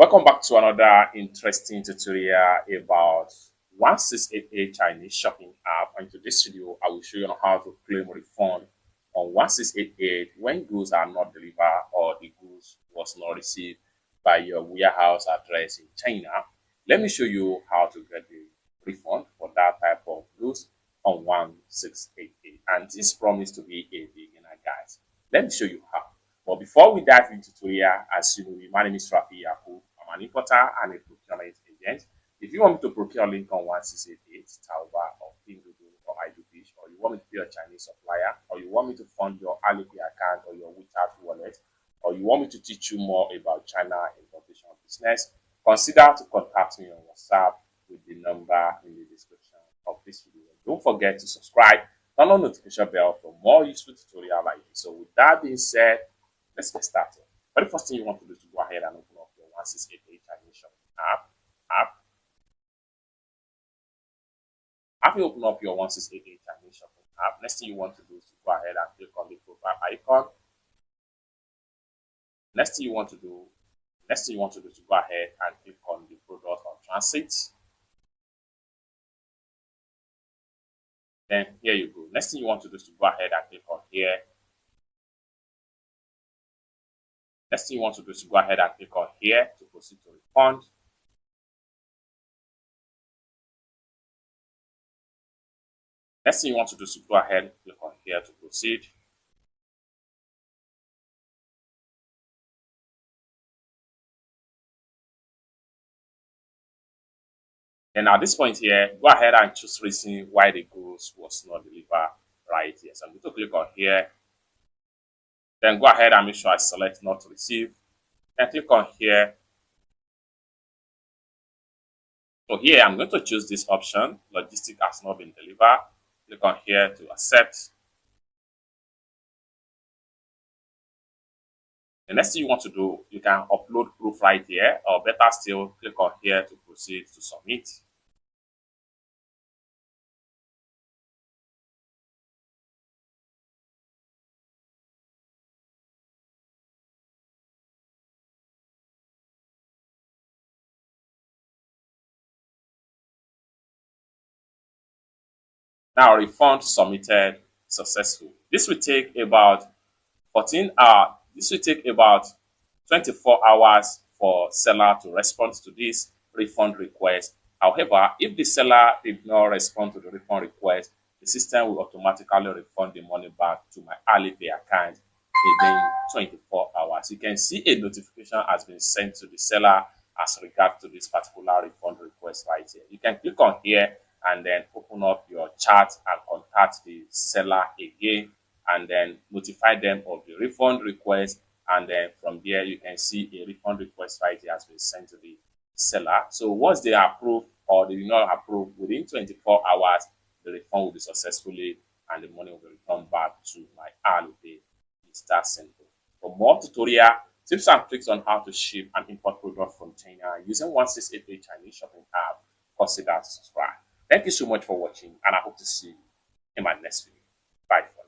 Welcome back to another interesting tutorial about 1688 Chinese shopping app. And in today's video, I will show you on how to claim refund on 1688 when goods are not delivered or the goods was not received by your warehouse address in China. Let me show you how to get the refund for that type of goods on 1688. And this promised to be a beginner guide. Let me show you how. But before we dive into the tutorial, as you know, my name is Rafi Yakub. I'm an importer and a procurement agent. If you want me to procure link on 1688, Taoba or Pinduoduo or iDoFish, or you want me to be a Chinese supplier, or you want me to fund your Alipay account or your WeChat wallet, or you want me to teach you more about China importation business, consider to contact me on WhatsApp with the number in the description of this video. Don't forget to subscribe, turn on the notification bell for more useful tutorials like this. So with that being said, let's get started. But the first thing you want to do is to go ahead and open up your 1688 Chinese shopping app. After you open up your 1688 Chinese shopping app, next thing you want to do is to go ahead and click on the profile icon. Next thing you want to do is to go ahead and click on the product on transit. Then here you go. Next thing you want to do is to go ahead and click on here. Next thing you want to do is to go ahead and click on here to proceed to refund. Next thing you want to do is to go ahead and click on here to proceed. And at this point here, go ahead and choose reason why the goods was not delivered right here. So I'm going to click on here. Then go ahead and make sure I select not to receive. Then click on here. So here I'm going to choose this option, logistic has not been delivered. Click on here to accept. The next thing you want to do, you can upload proof right here, or better still, click on here to proceed to submit. Now refund submitted successful. This will take about 14 hours. This will take about 24 hours for seller to respond to this refund request. However, if the seller did not respond to the refund request, the system will automatically refund the money back to my Alipay account within 24 hours. You can see a notification has been sent to the seller as regards to this particular refund request right here. You can click on here and then open up your chat and contact the seller again and then notify them of the refund request. And then from there, you can see a refund request right here has been sent to the seller. So once they approve or they do not approve, within 24 hours, the refund will be successfully and the money will be returned back to my Alipay. It's that simple. For more tutorial, tips and tricks on how to ship and import products from China using 1688 Chinese shopping app, consider to subscribe. Thank you so much for watching, and I hope to see you in my next video. Bye.